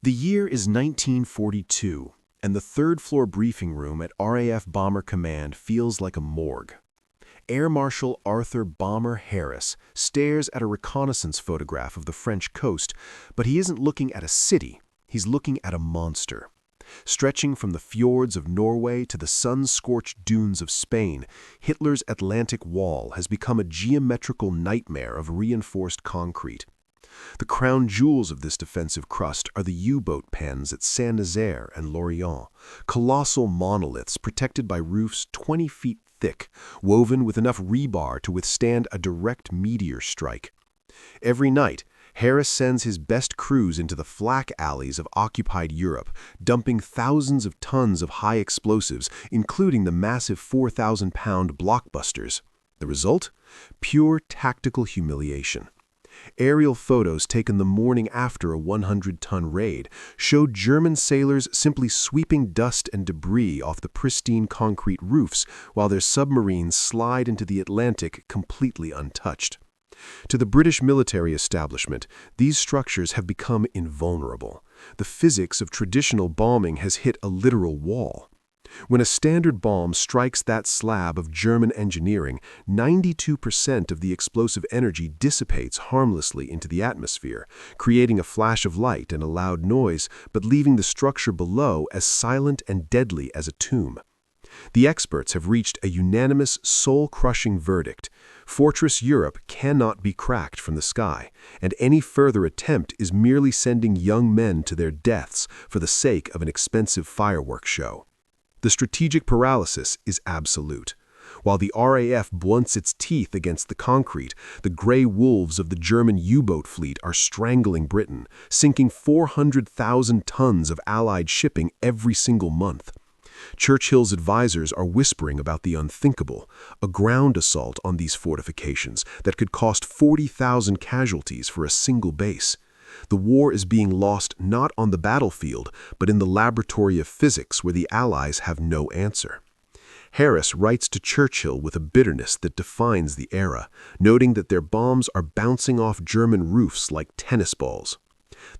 The year is 1942, and the third-floor briefing room at RAF Bomber Command feels like a morgue. Air Marshal Arthur "Bomber" Harris stares at a reconnaissance photograph of the French coast, but he isn't looking at a city, he's looking at a monster. Stretching from the fjords of Norway to the sun-scorched dunes of Spain, Hitler's Atlantic Wall has become a geometrical nightmare of reinforced concrete. The crown jewels of this defensive crust are the U-boat pens at Saint-Nazaire and Lorient, colossal monoliths protected by roofs 20 feet thick, woven with enough rebar to withstand a direct meteor strike. Every night, Harris sends his best crews into the flak alleys of occupied Europe, dumping thousands of tons of high explosives, including the massive 4,000-pound blockbusters. The result? Pure tactical humiliation. Aerial photos taken the morning after a 100-ton raid showed German sailors simply sweeping dust and debris off the pristine concrete roofs while their submarines slide into the Atlantic completely untouched. To the British military establishment, these structures have become invulnerable. The physics of traditional bombing has hit a literal wall. When a standard bomb strikes that slab of German engineering, 92% of the explosive energy dissipates harmlessly into the atmosphere, creating a flash of light and a loud noise, but leaving the structure below as silent and deadly as a tomb. The experts have reached a unanimous, soul-crushing verdict. Fortress Europe cannot be cracked from the sky, and any further attempt is merely sending young men to their deaths for the sake of an expensive fireworks show. The strategic paralysis is absolute. While the RAF blunts its teeth against the concrete, the gray wolves of the German U-boat fleet are strangling Britain, sinking 400,000 tons of Allied shipping every single month. Churchill's advisors are whispering about the unthinkable, a ground assault on these fortifications that could cost 40,000 casualties for a single base. The war is being lost not on the battlefield, but in the laboratory of physics where the Allies have no answer. Harris writes to Churchill with a bitterness that defines the era, noting that their bombs are bouncing off German roofs like tennis balls.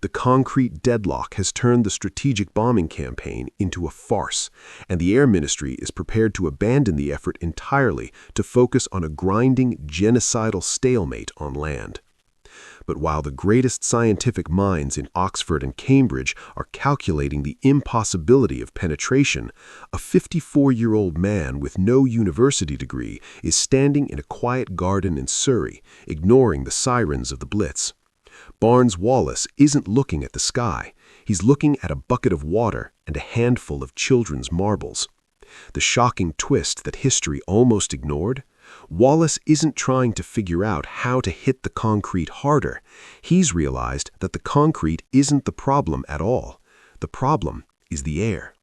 The concrete deadlock has turned the strategic bombing campaign into a farce, and the Air Ministry is prepared to abandon the effort entirely to focus on a grinding, genocidal stalemate on land. But while the greatest scientific minds in Oxford and Cambridge are calculating the impossibility of penetration, a 54-year-old man with no university degree is standing in a quiet garden in Surrey, ignoring the sirens of the Blitz. Barnes Wallis isn't looking at the sky. He's looking at a bucket of water and a handful of children's marbles. The shocking twist that history almost ignored? Wallis isn't trying to figure out how to hit the concrete harder. He's realized that the concrete isn't the problem at all. The problem is the air.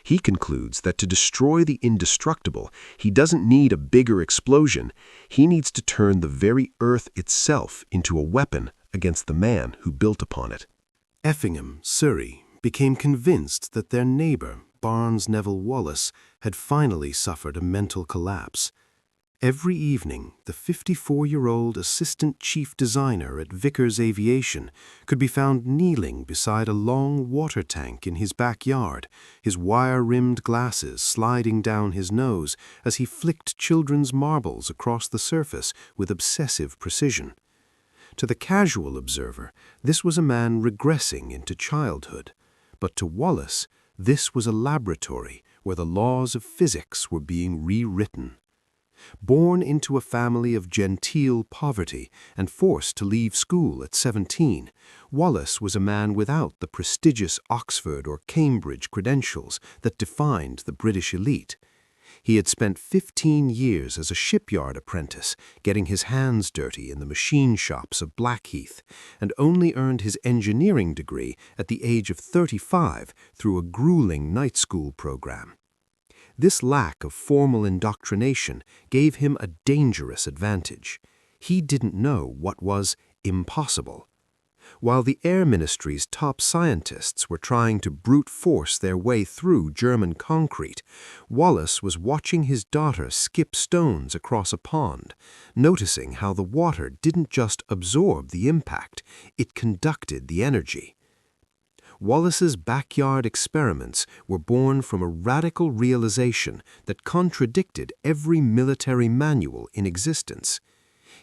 He concludes that to destroy the indestructible, he doesn't need a bigger explosion. He needs to turn the very earth itself into a weapon against the man who built upon it. Effingham, Surrey, became convinced that their neighbor, Barnes Wallis, had finally suffered a mental collapse. Every evening, the 54-year-old assistant chief designer at Vickers Aviation could be found kneeling beside a long water tank in his backyard, his wire-rimmed glasses sliding down his nose as he flicked children's marbles across the surface with obsessive precision. To the casual observer, this was a man regressing into childhood, but to Wallis, this was a laboratory where the laws of physics were being rewritten. Born into a family of genteel poverty and forced to leave school at 17, Wallis was a man without the prestigious Oxford or Cambridge credentials that defined the British elite. He had spent 15 years as a shipyard apprentice, getting his hands dirty in the machine shops of Blackheath, and only earned his engineering degree at the age of 35 through a grueling night school program. This lack of formal indoctrination gave him a dangerous advantage. He didn't know what was impossible. While the Air Ministry's top scientists were trying to brute force their way through German concrete, Wallis was watching his daughter skip stones across a pond, noticing how the water didn't just absorb the impact, it conducted the energy. Wallis's backyard experiments were born from a radical realization that contradicted every military manual in existence.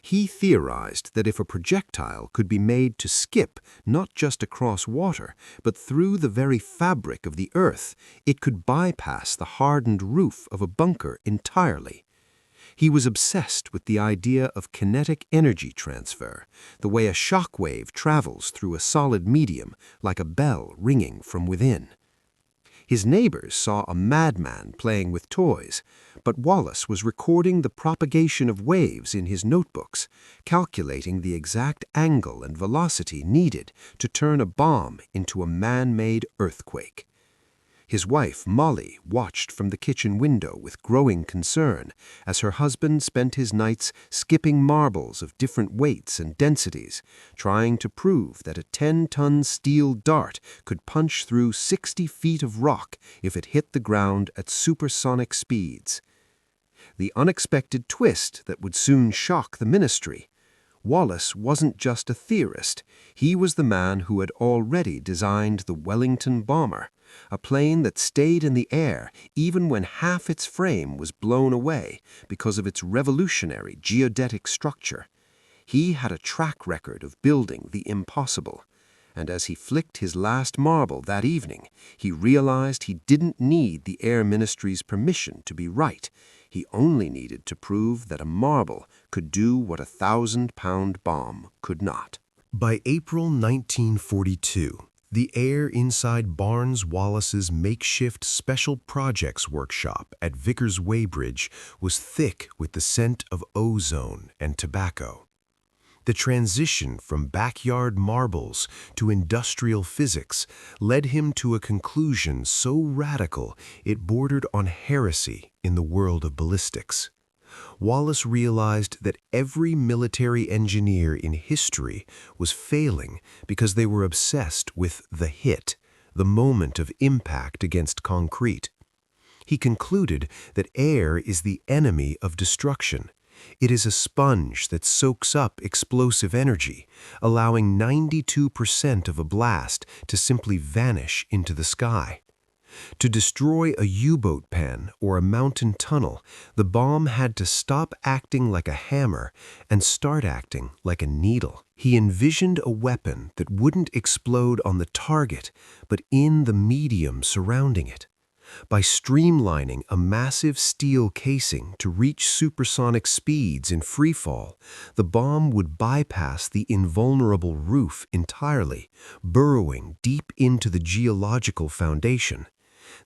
He theorized that if a projectile could be made to skip not just across water, but through the very fabric of the earth, it could bypass the hardened roof of a bunker entirely. He was obsessed with the idea of kinetic energy transfer, the way a shock wave travels through a solid medium like a bell ringing from within. His neighbors saw a madman playing with toys, but Wallis was recording the propagation of waves in his notebooks, calculating the exact angle and velocity needed to turn a bomb into a man-made earthquake. His wife, Molly, watched from the kitchen window with growing concern as her husband spent his nights skipping marbles of different weights and densities, trying to prove that a 10-ton steel dart could punch through 60 feet of rock if it hit the ground at supersonic speeds. The unexpected twist that would soon shock the ministry. Wallis wasn't just a theorist. He was the man who had already designed the Wellington bomber, a plane that stayed in the air even when half its frame was blown away because of its revolutionary geodetic structure. He had a track record of building the impossible, and as he flicked his last marble that evening, he realized he didn't need the Air Ministry's permission to be right. He only needed to prove that a marble could do what a 1,000-pound bomb could not. By April 1942, the air inside Barnes Wallis's makeshift Special Projects workshop at Vickers Weybridge was thick with the scent of ozone and tobacco. The transition from backyard marbles to industrial physics led him to a conclusion so radical it bordered on heresy in the world of ballistics. Wallis realized that every military engineer in history was failing because they were obsessed with the hit, the moment of impact against concrete. He concluded that air is the enemy of destruction. It is a sponge that soaks up explosive energy, allowing 92% of a blast to simply vanish into the sky. To destroy a U-boat pen or a mountain tunnel, the bomb had to stop acting like a hammer and start acting like a needle. He envisioned a weapon that wouldn't explode on the target, but in the medium surrounding it. By streamlining a massive steel casing to reach supersonic speeds in freefall, the bomb would bypass the invulnerable roof entirely, burrowing deep into the geological foundation.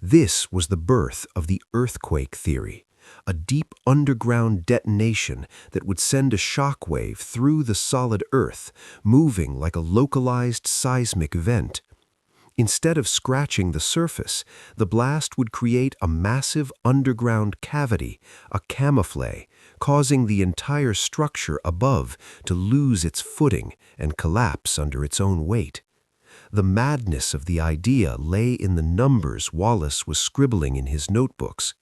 This was the birth of the earthquake theory, a deep underground detonation that would send a shock wave through the solid earth, moving like a localized seismic vent. Instead of scratching the surface, the blast would create a massive underground cavity, a camouflage, causing the entire structure above to lose its footing and collapse under its own weight. The madness of the idea lay in the numbers Wallis was scribbling in his notebooks.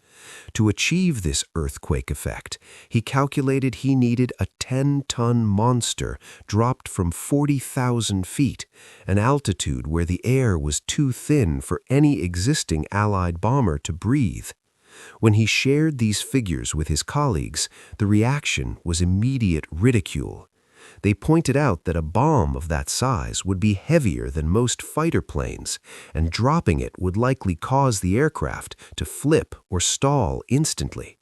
To achieve this earthquake effect, he calculated he needed a 10-ton monster dropped from 40,000 feet, an altitude where the air was too thin for any existing Allied bomber to breathe. When he shared these figures with his colleagues, the reaction was immediate ridicule. They pointed out that a bomb of that size would be heavier than most fighter planes, and dropping it would likely cause the aircraft to flip or stall instantly.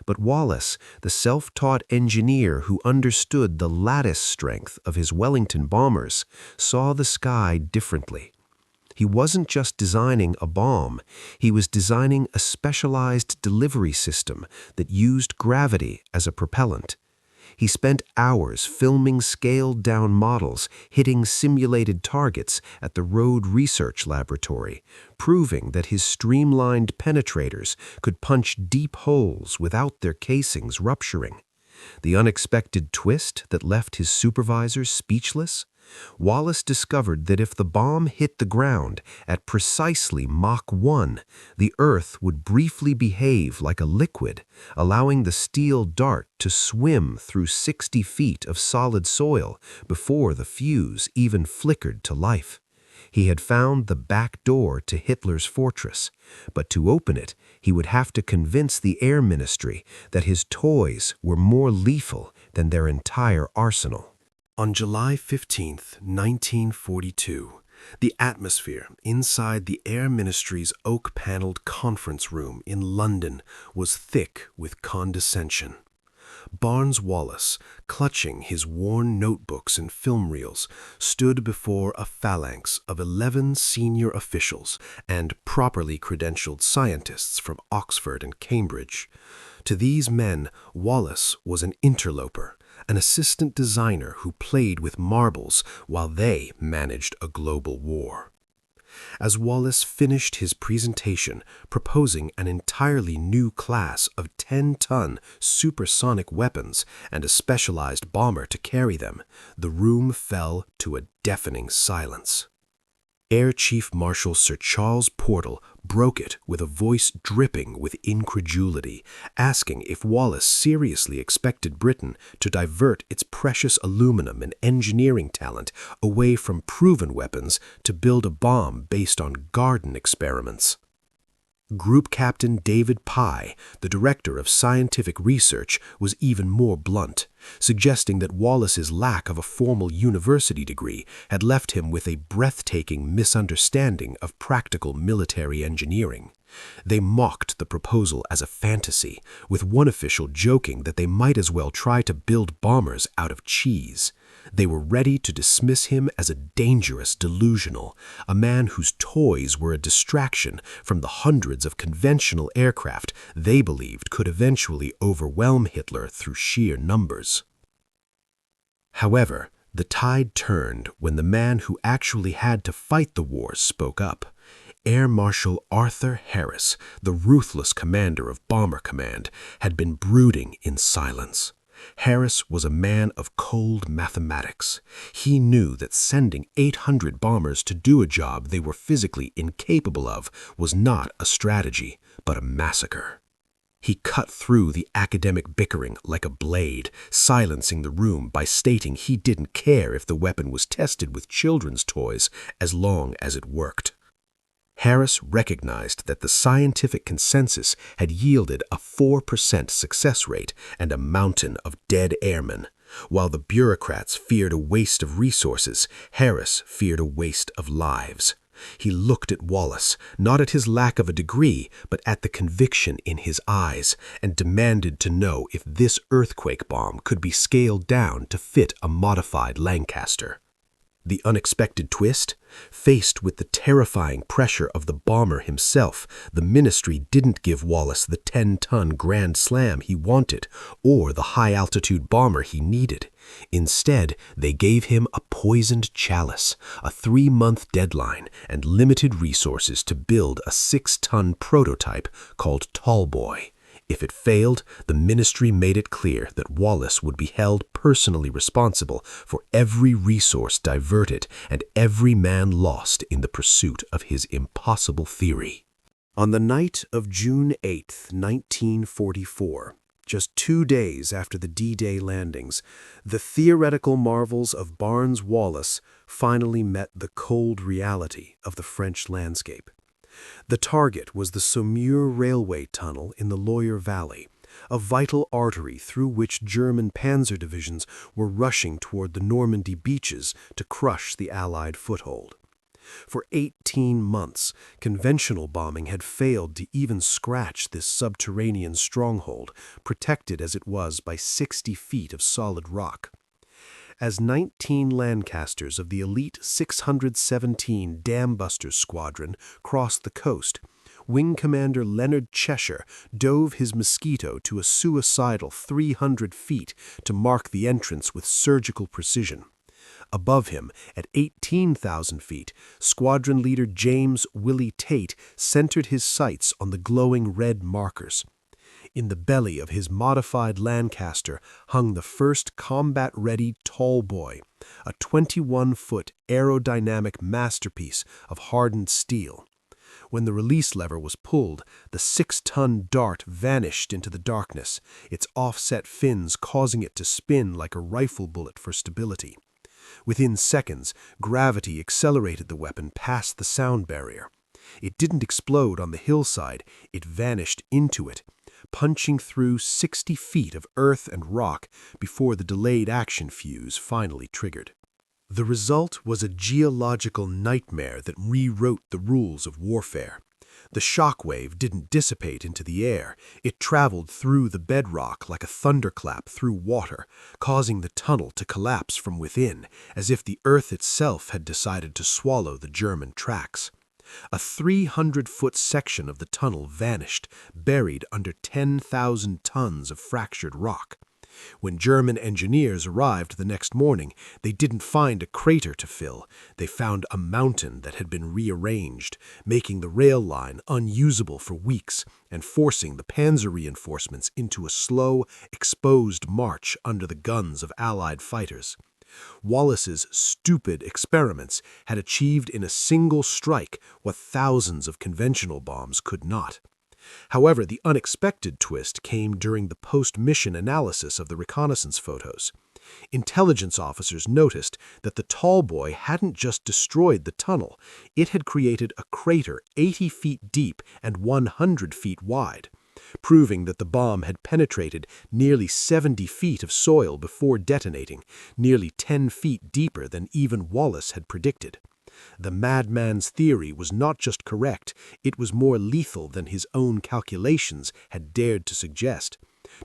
But Wallis, the self-taught engineer who understood the lattice strength of his Wellington bombers, saw the sky differently. He wasn't just designing a bomb, he was designing a specialized delivery system that used gravity as a propellant. He spent hours filming scaled-down models hitting simulated targets at the Road Research Laboratory, proving that his streamlined penetrators could punch deep holes without their casings rupturing. The unexpected twist that left his supervisors speechless? Wallis discovered that if the bomb hit the ground at precisely Mach 1, the Earth would briefly behave like a liquid, allowing the steel dart to swim through 60 feet of solid soil before the fuse even flickered to life. He had found the back door to Hitler's fortress, but to open it, he would have to convince the Air Ministry that his toys were more lethal than their entire arsenal. On July 15, 1942, the atmosphere inside the Air Ministry's oak-paneled conference room in London was thick with condescension. Barnes Wallis, clutching his worn notebooks and film reels, stood before a phalanx of 11 senior officials and properly credentialed scientists from Oxford and Cambridge. To these men, Wallis was an interloper, an assistant designer who played with marbles while they managed a global war. As Wallis finished his presentation proposing an entirely new class of 10-ton supersonic weapons and a specialized bomber to carry them, the room fell to a deafening silence. Air Chief Marshal Sir Charles Portal broke it with a voice dripping with incredulity, asking if Wallis seriously expected Britain to divert its precious aluminum and engineering talent away from proven weapons to build a bomb based on garden experiments. Group Captain David Pye, the director of scientific research, was even more blunt, suggesting that Wallis's lack of a formal university degree had left him with a breathtaking misunderstanding of practical military engineering. They mocked the proposal as a fantasy, with one official joking that they might as well try to build bombers out of cheese. They were ready to dismiss him as a dangerous delusional, a man whose toys were a distraction from the hundreds of conventional aircraft they believed could eventually overwhelm Hitler through sheer numbers. However, the tide turned when the man who actually had to fight the wars spoke up. Air Marshal Arthur Harris, the ruthless commander of Bomber Command, had been brooding in silence. Harris was a man of cold mathematics. He knew that sending 800 bombers to do a job they were physically incapable of was not a strategy, but a massacre. He cut through the academic bickering like a blade, silencing the room by stating he didn't care if the weapon was tested with children's toys as long as it worked. Harris recognized that the scientific consensus had yielded a 4% success rate and a mountain of dead airmen. While the bureaucrats feared a waste of resources, Harris feared a waste of lives. He looked at Wallis, not at his lack of a degree, but at the conviction in his eyes, and demanded to know if this earthquake bomb could be scaled down to fit a modified Lancaster. The unexpected twist? Faced with the terrifying pressure of the bomber himself, the ministry didn't give Wallis the 10-ton Grand Slam he wanted or the high-altitude bomber he needed. Instead, they gave him a poisoned chalice, a 3-month deadline, and limited resources to build a 6-ton prototype called Tallboy. If it failed, the ministry made it clear that Wallis would be held personally responsible for every resource diverted and every man lost in the pursuit of his impossible theory. On the night of June 8, 1944, just 2 days after the D-Day landings, the theoretical marvels of Barnes Wallis finally met the cold reality of the French landscape. The target was the Saumur railway tunnel in the Loire Valley, a vital artery through which German panzer divisions were rushing toward the Normandy beaches to crush the Allied foothold. For 18 months, conventional bombing had failed to even scratch this subterranean stronghold, protected as it was by 60 feet of solid rock. As 19 Lancasters of the elite 617 Dambusters Squadron crossed the coast, Wing Commander Leonard Cheshire dove his Mosquito to a suicidal 300 feet to mark the entrance with surgical precision. Above him, at 18,000 feet, Squadron Leader James Willie Tate centered his sights on the glowing red markers. In the belly of his modified Lancaster hung the first combat-ready Tallboy, a 21-foot aerodynamic masterpiece of hardened steel. When the release lever was pulled, the 6-ton dart vanished into the darkness, its offset fins causing it to spin like a rifle bullet for stability. Within seconds, gravity accelerated the weapon past the sound barrier. It didn't explode on the hillside, it vanished into it, punching through 60 feet of earth and rock before the delayed action fuse finally triggered. The result was a geological nightmare that rewrote the rules of warfare. The shockwave didn't dissipate into the air. It traveled through the bedrock like a thunderclap through water, causing the tunnel to collapse from within, as if the earth itself had decided to swallow the German tracks. A 300-foot section of the tunnel vanished, buried under 10,000 tons of fractured rock. When German engineers arrived the next morning, they didn't find a crater to fill. They found a mountain that had been rearranged, making the rail line unusable for weeks and forcing the panzer reinforcements into a slow, exposed march under the guns of Allied fighters. Wallis's stupid experiments had achieved in a single strike what thousands of conventional bombs could not. However, the unexpected twist came during the post-mission analysis of the reconnaissance photos. Intelligence officers noticed that the tall boy hadn't just destroyed the tunnel, it had created a crater 80 feet deep and 100 feet wide, proving that the bomb had penetrated nearly 70 feet of soil before detonating, nearly 10 feet deeper than even Wallis had predicted. The madman's theory was not just correct, it was more lethal than his own calculations had dared to suggest,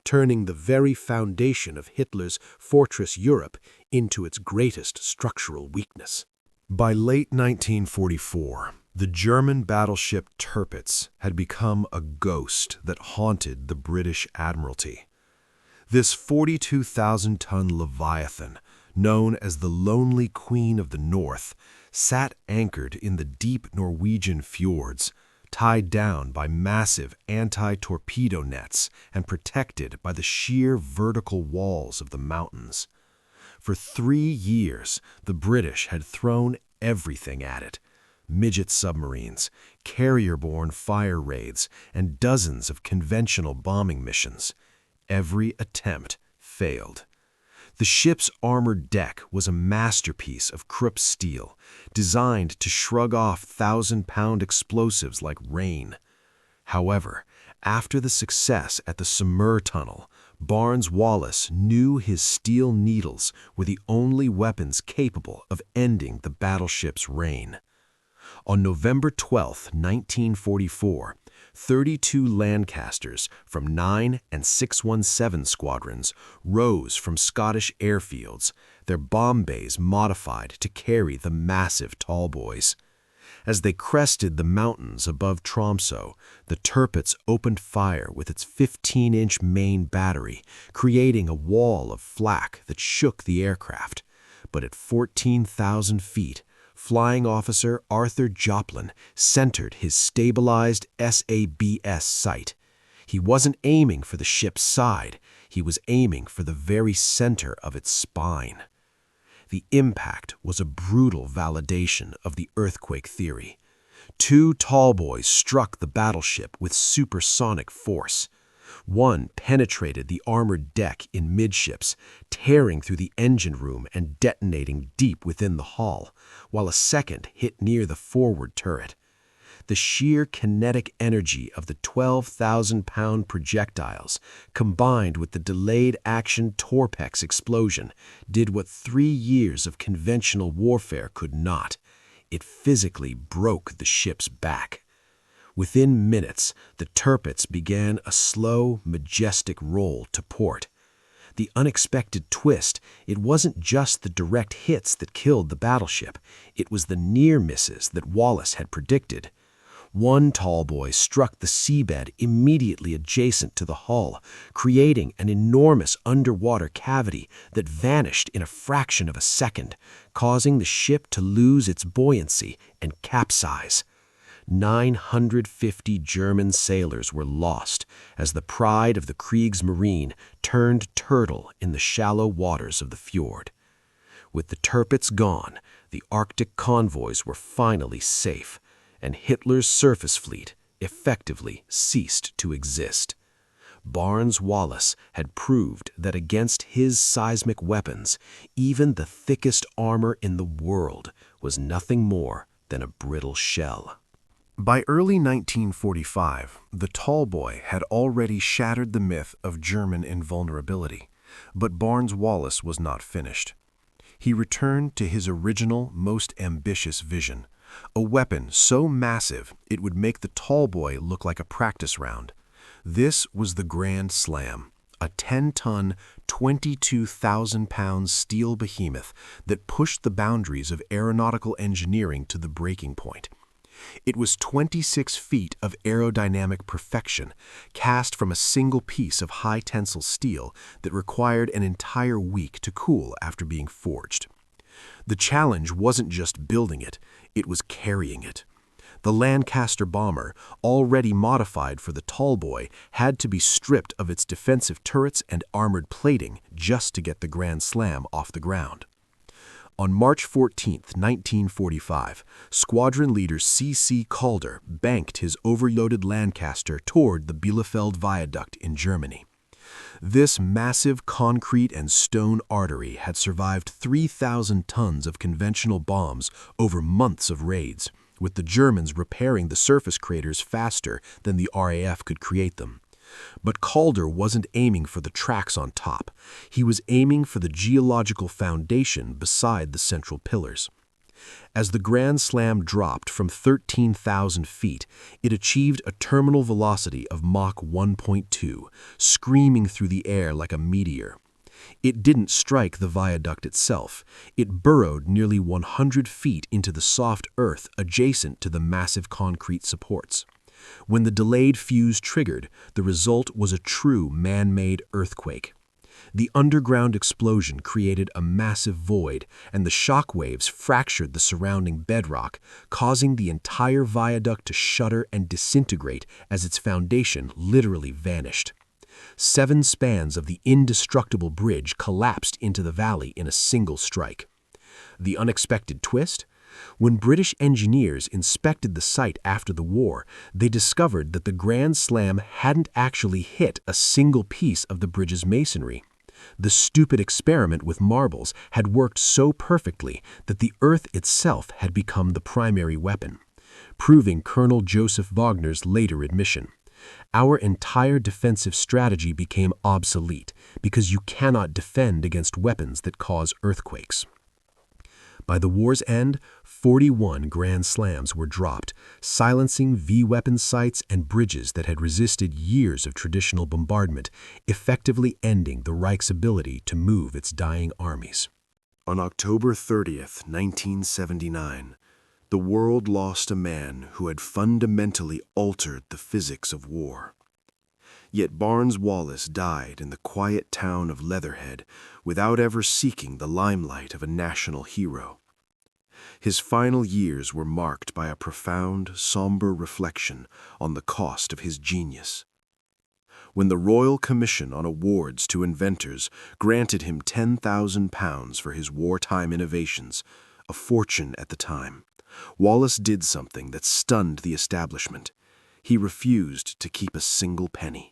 turning the very foundation of Hitler's Fortress Europe into its greatest structural weakness. By late 1944, the German battleship Tirpitz had become a ghost that haunted the British Admiralty. This 42,000-ton Leviathan, known as the Lonely Queen of the North, sat anchored in the deep Norwegian fjords, tied down by massive anti-torpedo nets and protected by the sheer vertical walls of the mountains. For 3 years, the British had thrown everything at it: midget submarines, carrier-borne fire raids, and dozens of conventional bombing missions. Every attempt failed. The ship's armored deck was a masterpiece of Krupp steel, designed to shrug off 1,000-pound explosives like rain. However, after the success at the Samur Tunnel, Barnes Wallis knew his steel needles were the only weapons capable of ending the battleship's reign. On November 12, 1944, 32 Lancasters from 9 and 617 squadrons rose from Scottish airfields, their bomb bays modified to carry the massive tallboys. As they crested the mountains above Tromsø, the Tirpitz opened fire with its 15-inch main battery, creating a wall of flak that shook the aircraft. But at 14,000 feet, Flying Officer Arthur Joplin centered his stabilized SABS sight. He wasn't aiming for the ship's side, he was aiming for the very center of its spine. The impact was a brutal validation of the earthquake theory. 2 tallboys struck the battleship with supersonic force. One penetrated the armored deck in midships, tearing through the engine room and detonating deep within the hull, while a second hit near the forward turret. The sheer kinetic energy of the 12,000-pound projectiles, combined with the delayed action Torpex explosion, did what 3 years of conventional warfare could not. It physically broke the ship's back. Within minutes, the Tirpitz began a slow, majestic roll to port. The unexpected twist, it wasn't just the direct hits that killed the battleship, it was the near misses that Wallis had predicted. One tallboy struck the seabed immediately adjacent to the hull, creating an enormous underwater cavity that vanished in a fraction of a second, causing the ship to lose its buoyancy and capsize. 950 German sailors were lost as the pride of the Kriegsmarine turned turtle in the shallow waters of the fjord. With the Tirpitz gone, the Arctic convoys were finally safe, and Hitler's surface fleet effectively ceased to exist. Barnes Wallis had proved that against his seismic weapons, even the thickest armor in the world was nothing more than a brittle shell. By early 1945, the tall boy had already shattered the myth of German invulnerability, but Barnes Wallis was not finished. He returned to his original, most ambitious vision, a weapon so massive it would make the tall boy look like a practice round. This was the Grand Slam, a 10-ton, 22,000-pound steel behemoth that pushed the boundaries of aeronautical engineering to the breaking point. It was 26 feet of aerodynamic perfection, cast from a single piece of high-tensile steel that required an entire week to cool after being forged. The challenge wasn't just building it, it was carrying it. The Lancaster bomber, already modified for the tall boy, had to be stripped of its defensive turrets and armored plating just to get the Grand Slam off the ground. On March 14, 1945, squadron leader C.C. Calder banked his overloaded Lancaster toward the Bielefeld Viaduct in Germany. This massive concrete and stone artery had survived 3,000 tons of conventional bombs over months of raids, with the Germans repairing the surface craters faster than the RAF could create them. But Calder wasn't aiming for the tracks on top. He was aiming for the geological foundation beside the central pillars. As the Grand Slam dropped from 13,000 feet, it achieved a terminal velocity of Mach 1.2, screaming through the air like a meteor. It didn't strike the viaduct itself. It burrowed nearly 100 feet into the soft earth adjacent to the massive concrete supports. When the delayed fuse triggered, the result was a true man-made earthquake. The underground explosion created a massive void, and the shock waves fractured the surrounding bedrock, causing the entire viaduct to shudder and disintegrate as its foundation literally vanished. 7 spans of the indestructible bridge collapsed into the valley in a single strike. The unexpected twist? When British engineers inspected the site after the war, they discovered that the Grand Slam hadn't actually hit a single piece of the bridge's masonry. The stupid experiment with marbles had worked so perfectly that the earth itself had become the primary weapon, proving Colonel Joseph Wagner's later admission. Our entire defensive strategy became obsolete because you cannot defend against weapons that cause earthquakes. By the war's end, 41 Grand Slams were dropped, silencing V-weapon sites and bridges that had resisted years of traditional bombardment, effectively ending the Reich's ability to move its dying armies. On October 30th, 1979, the world lost a man who had fundamentally altered the physics of war. Yet Barnes Wallis died in the quiet town of Leatherhead without ever seeking the limelight of a national hero. His final years were marked by a profound, somber reflection on the cost of his genius. When the Royal Commission on Awards to Inventors granted him £10,000 for his wartime innovations, a fortune at the time, Wallis did something that stunned the establishment. He refused to keep a single penny.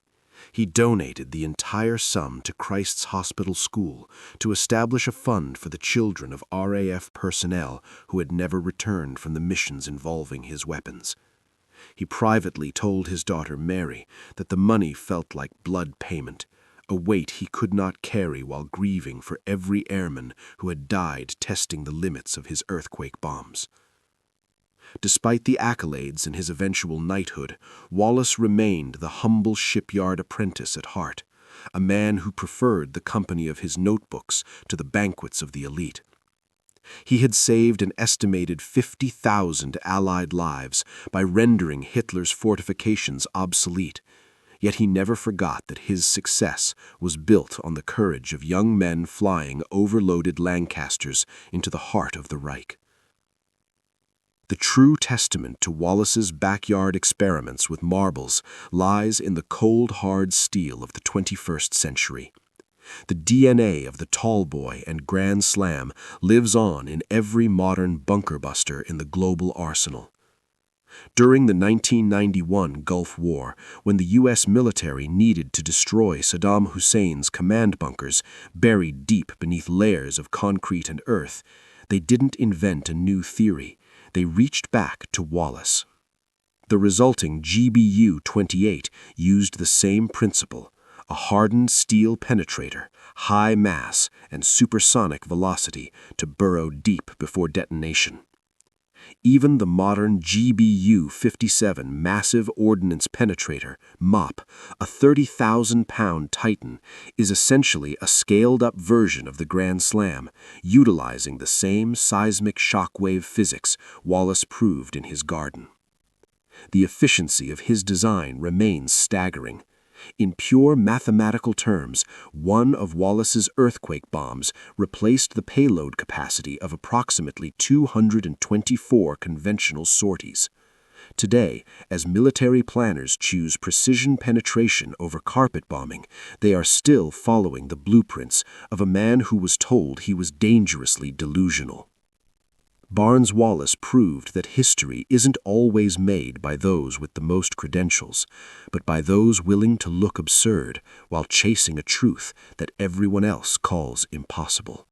He donated the entire sum to Christ's Hospital School to establish a fund for the children of RAF personnel who had never returned from the missions involving his weapons. He privately told his daughter Mary that the money felt like blood payment, a weight he could not carry while grieving for every airman who had died testing the limits of his earthquake bombs. Despite the accolades and his eventual knighthood, Wallis remained the humble shipyard apprentice at heart, a man who preferred the company of his notebooks to the banquets of the elite. He had saved an estimated 50,000 Allied lives by rendering Hitler's fortifications obsolete, yet he never forgot that his success was built on the courage of young men flying overloaded Lancasters into the heart of the Reich. The true testament to Wallis's backyard experiments with marbles lies in the cold, hard steel of the 21st century. The DNA of the tall boy and Grand Slam lives on in every modern bunker buster in the global arsenal. During the 1991 Gulf War, when the U.S. military needed to destroy Saddam Hussein's command bunkers buried deep beneath layers of concrete and earth, they didn't invent a new theory. They reached back to Wallis. The resulting GBU-28 used the same principle, a hardened steel penetrator, high mass, and supersonic velocity to burrow deep before detonation. Even the modern GBU-57 Massive Ordnance Penetrator, MOP, a 30,000-pound Titan, is essentially a scaled-up version of the Grand Slam, utilizing the same seismic shockwave physics Wallis proved in his garden. The efficiency of his design remains staggering. In pure mathematical terms, one of Wallis's earthquake bombs replaced the payload capacity of approximately 224 conventional sorties. Today, as military planners choose precision penetration over carpet bombing, they are still following the blueprints of a man who was told he was dangerously delusional. Barnes Wallis proved that history isn't always made by those with the most credentials, but by those willing to look absurd while chasing a truth that everyone else calls impossible.